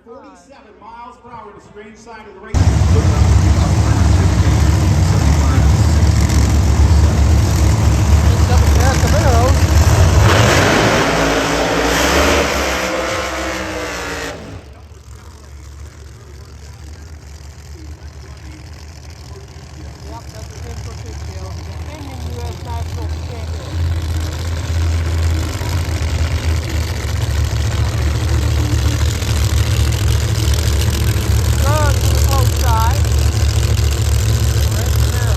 247 miles per hour to the strange side of the race. Double Camaros. Yep, that's the same for Pittsfield. Defending U.S. National Champion. Good to the close side. Red Camaro.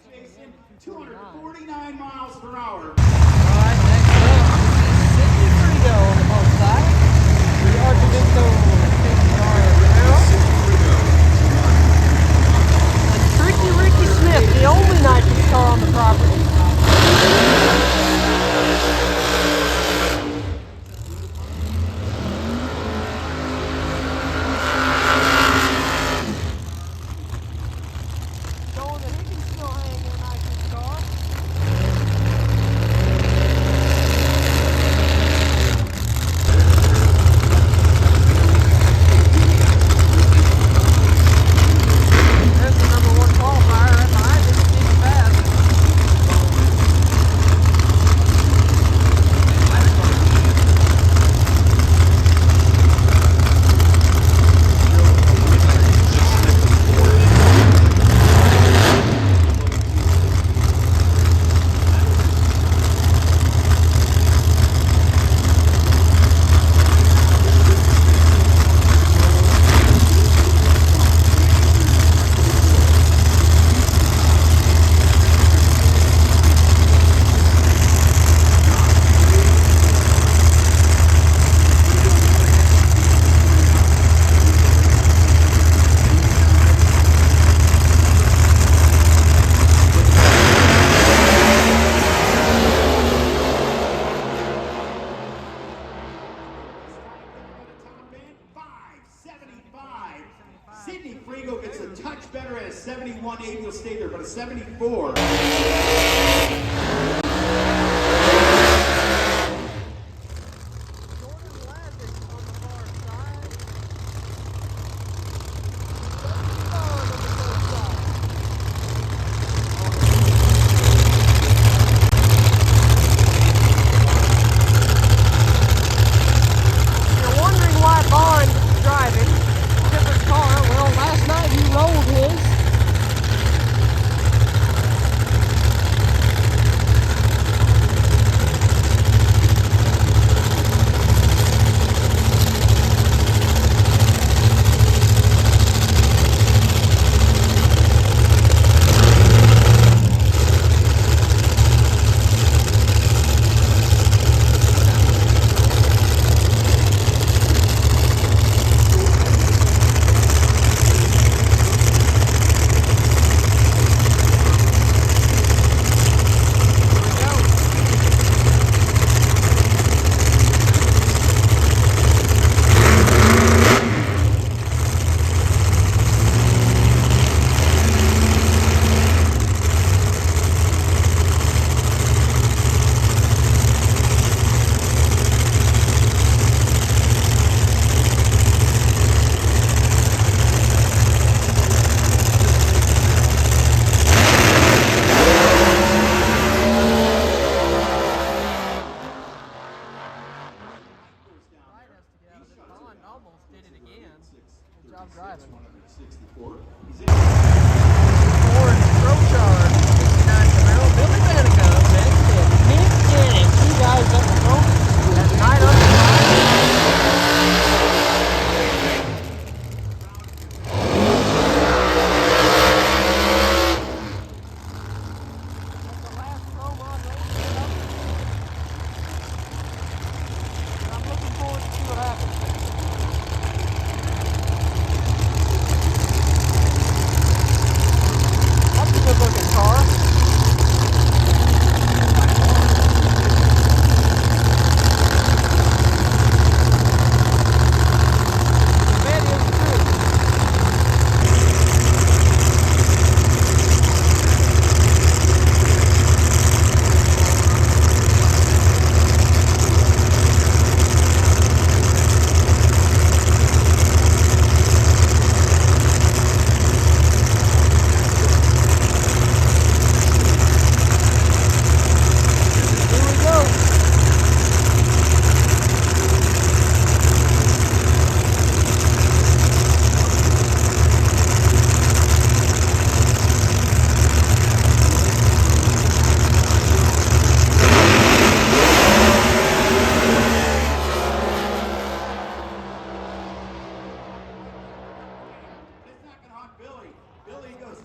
Jason, 249 miles per hour. Alright, next up, Sidney Frigo on the both side. The Argento and Tricky Ricky Smith, the only nitrous car on the property. Showing that he can still hang in a nitrous car. There's the number one qualifier right behind him, Steve Bass. Sidney Frigo gets a touch better at a 71.8. He'll stay there, but a 74. Rolled his.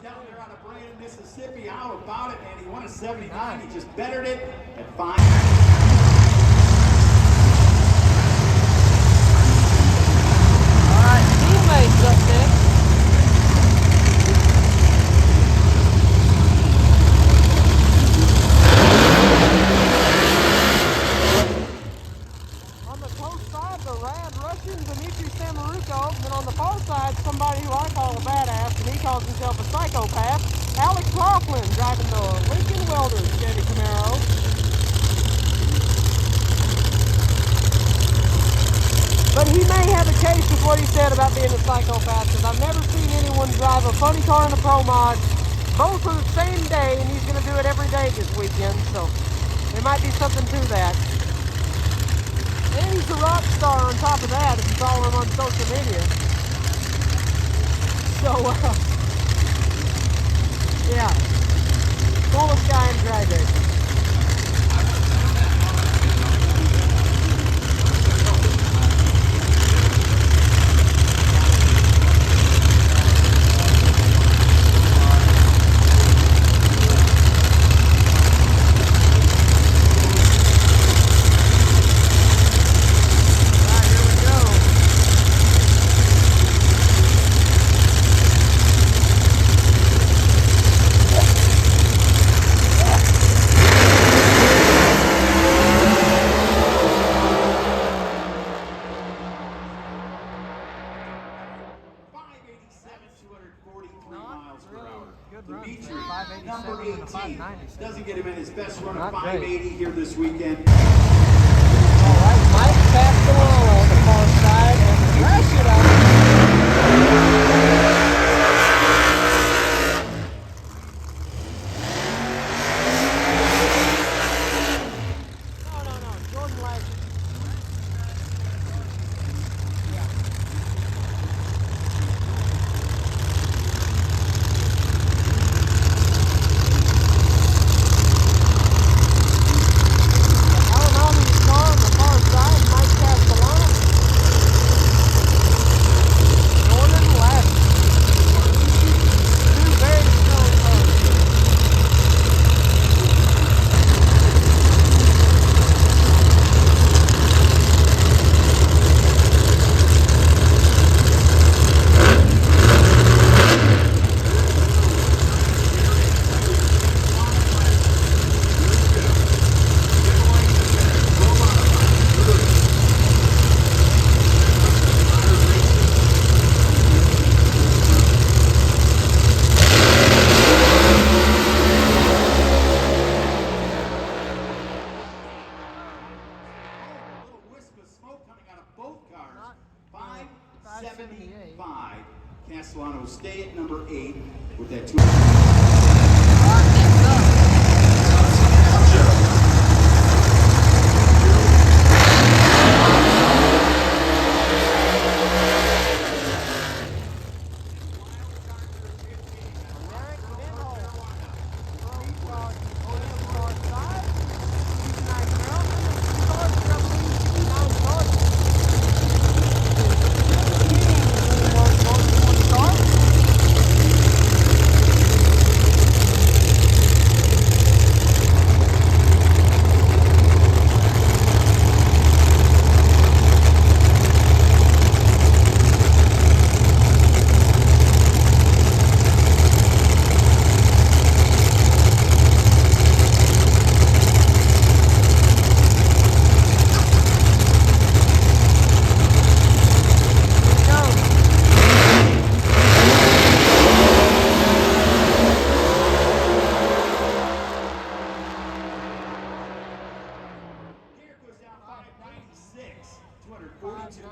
down there out of Brandon, Mississippi. How about it, man? He won a 79. He just bettered it at 5. All right, teammates up next. On the coast side, the Rad Russian Nitro, and on the far side, somebody who I call a badass, and he calls himself a psychopath, Alex Laughlin, driving the Lincoln Welders Chevy Camaro. But he may have a case with what he said about being a psychopath, because I've never seen anyone drive a funny car and a Pro Mod both on the same day, and he's going to do it every day this weekend, so there might be something to that. And he's a rock star on top of that if you follow him on social media. So, yeah. Coolest guy in drag racing. Nitro, number 18, doesn't get him in his best run of 580 here this weekend. All right, Mike Castellano on the far side, and crash it up. No, Jordan Legend. Castellano will stay at number 8 with that 2.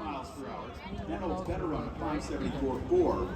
Miles per hour. That holds better run at 574.4.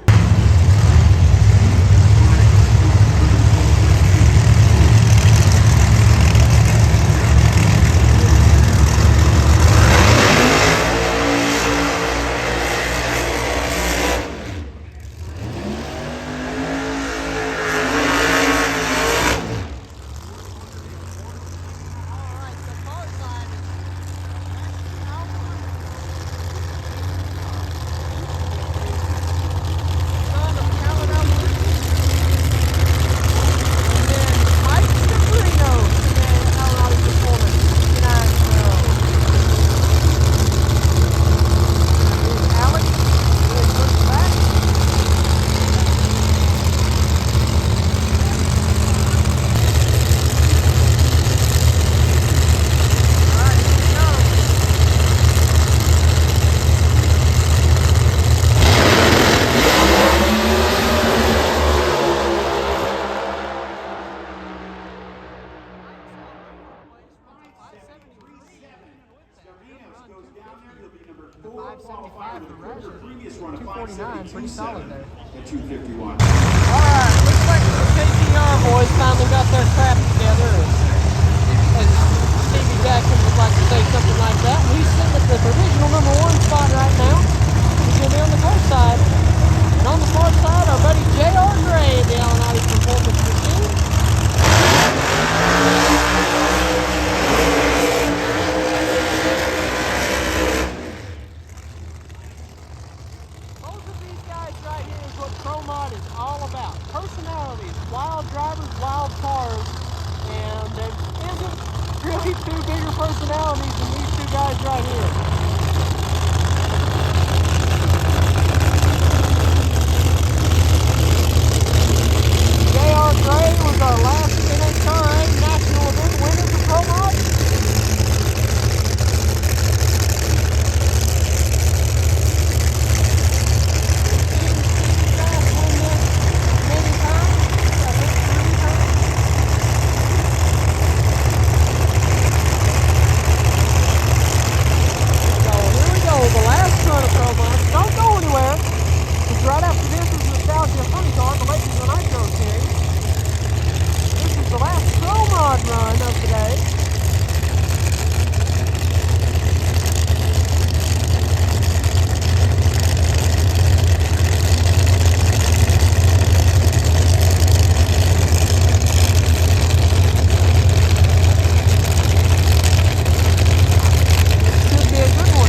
79, pretty solid there. At 251. Alright, looks like the KTR boys finally got their crap together. As Stevie Jackson would like to say something like that. He's sitting at the provisional #1 spot right now. He's going to be on the coast side. And on the far side, our buddy J.R. Gray in the Alanati Performance Machine. Both of these guys right here is what Pro Mod is all about. Personalities, wild drivers, wild cars, and there isn't really two bigger personalities than these two guys right here. J.R. Gray was our last NHRA national event winner for Pro Mod. Don't go anywhere, because right after this is Nostalgia Funny Car, the Ladies of the Nitro series. This is the last Pro Mod run of the day. Should be a good one.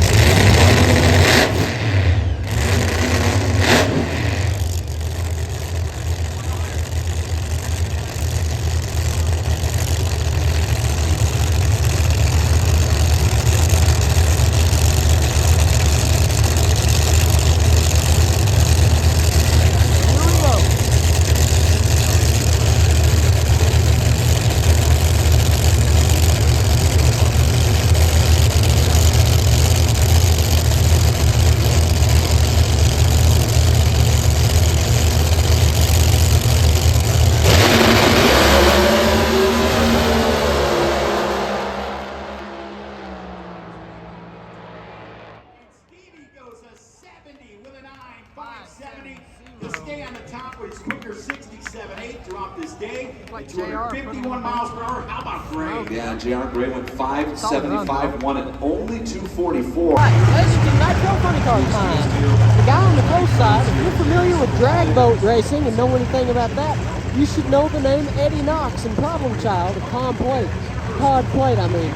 He'll stay on the top where he's quicker 67.8 throughout this day. Like 251 miles per hour. How about Gray? Yeah, J.R. Gray went 575, won at only 244. Right, let's get Nitro Funny Car time. The guy on the coast side, if you're familiar with drag boat racing and know anything about that, you should know the name Eddie Knox and Problem Child of Todd Plate, I mean.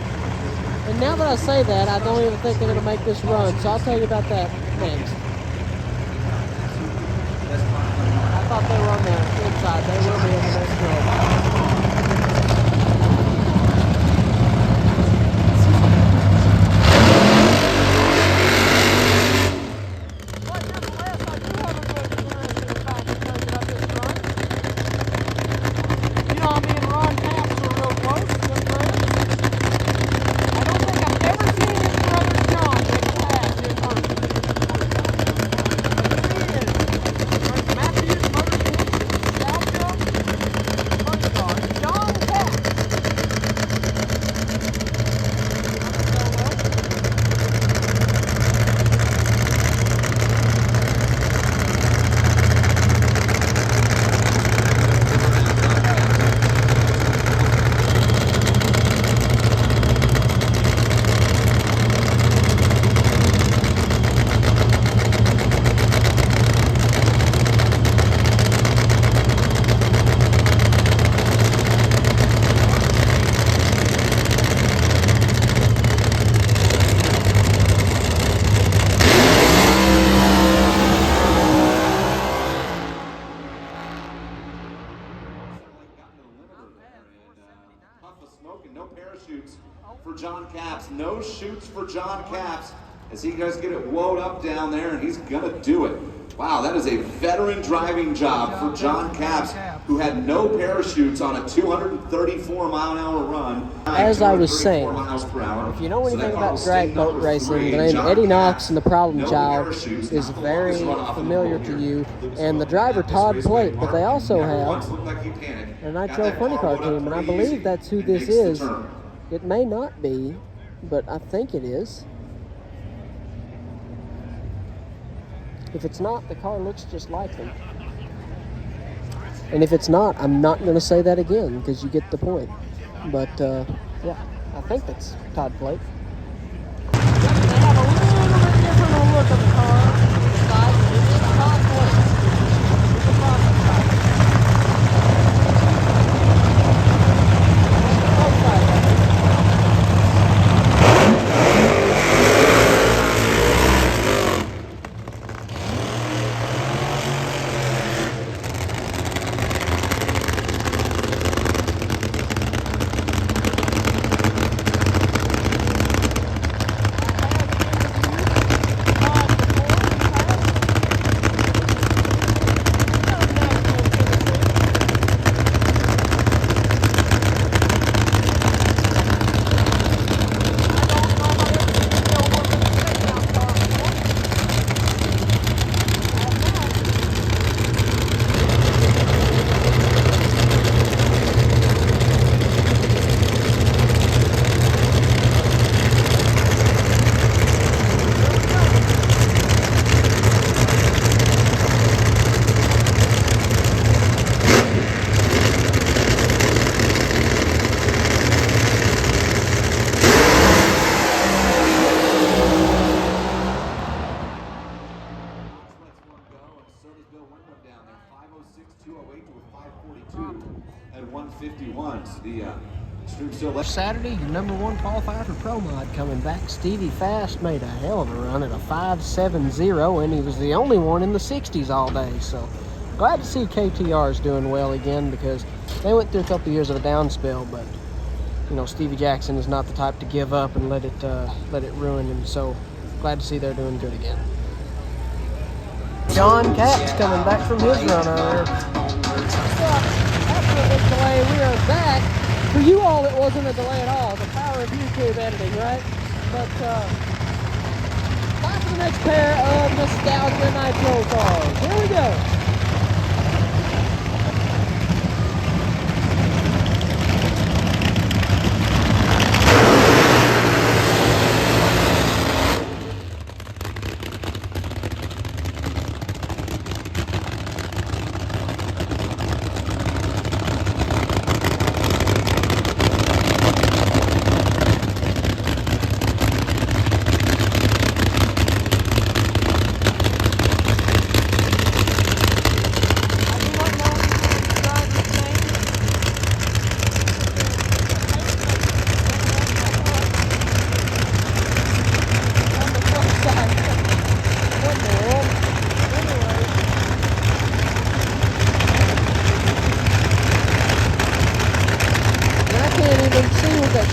And now that I say that, I don't even think they're going to make this run, so I'll tell you about that next. I thought they were on the inside. They will be on the next row. But nevertheless, I do have a good interesting fact to tell you about this run. You know, me and Ron Capps were real close, good friends. I don't think I've ever seen his brother John make a pass in person. Matthews Motorsports, Nostalgia, Funny Car, John Capps. Smoke and no parachutes for John Capps. No shoots for John Capps as he does get it woed up down there, and he's gonna do it. Wow, that is a veteran driving job for John Capps, who had no parachutes on a 234-mile-an-hour run. As I was saying, if you know anything about drag boat racing, the name Eddie Knox and the Problem Child is very familiar to you, and the driver Todd Plate, but they also have a Nitro Funny Car team, and I believe that's who this is. It may not be, but I think it is. If it's not, the car looks just like them. And if it's not, I'm not going to say that again because you get the point. But, yeah, I think that's Todd Plate. They have a little bit different look of the car inside, but it is Todd Plate. It's a process car. Saturday, your number one qualifier for Pro Mod coming back. Stevie Fast made a hell of a run at a 5.70, and he was the only one in the 60s all day. So glad to see KTR's doing well again because they went through a couple years of a down spell, but you know, Stevie Jackson is not the type to give up and let it ruin him. So glad to see they're doing good again. John Capps coming back from his run earlier. After a big delay, we are back. For you all, it wasn't a delay at all. The power of YouTube editing, right? But time for the next pair of Nostalgia Nitro cars. Here we go.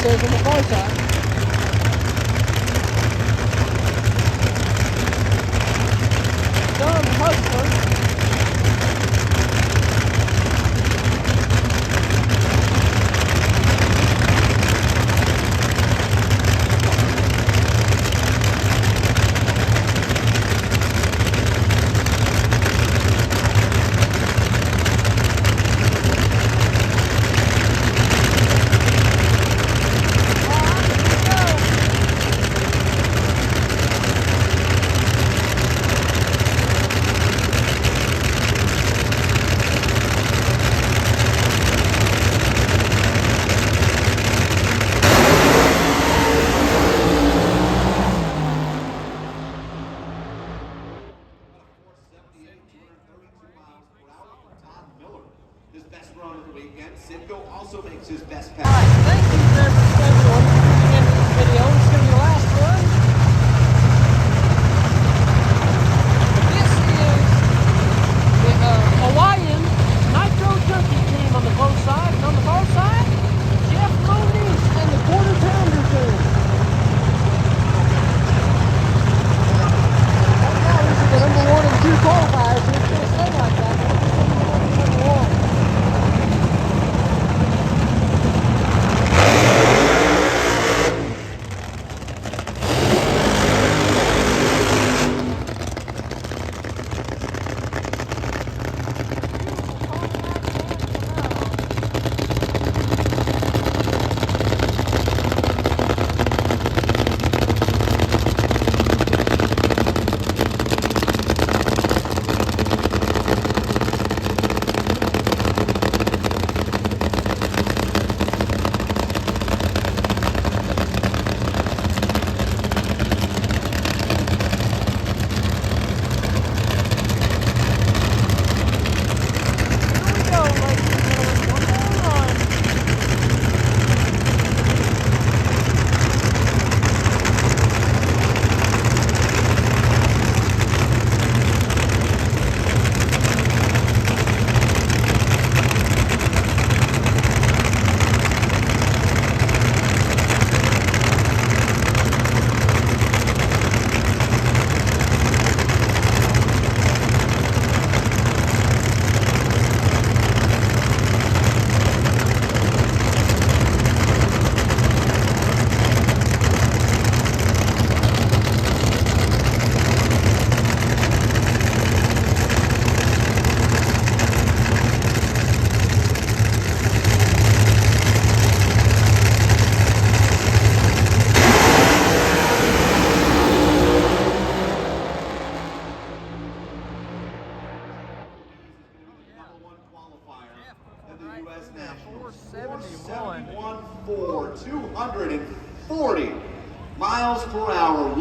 Says on the far side. John Hustler. Also makes his best pass. Alright, thank you very much everyone for tuning into this video. This is going to be the last one. This is the Hawaiian Nitro Junkie team on the close side, and on the far side, Jeff Moniz and the Quarter Pounder team. Right now, these are the number 1 and 2 qualifiers, and it's going to stay like that. Number 1. U.S. Nationals. 471. 471.4, 240 miles per hour.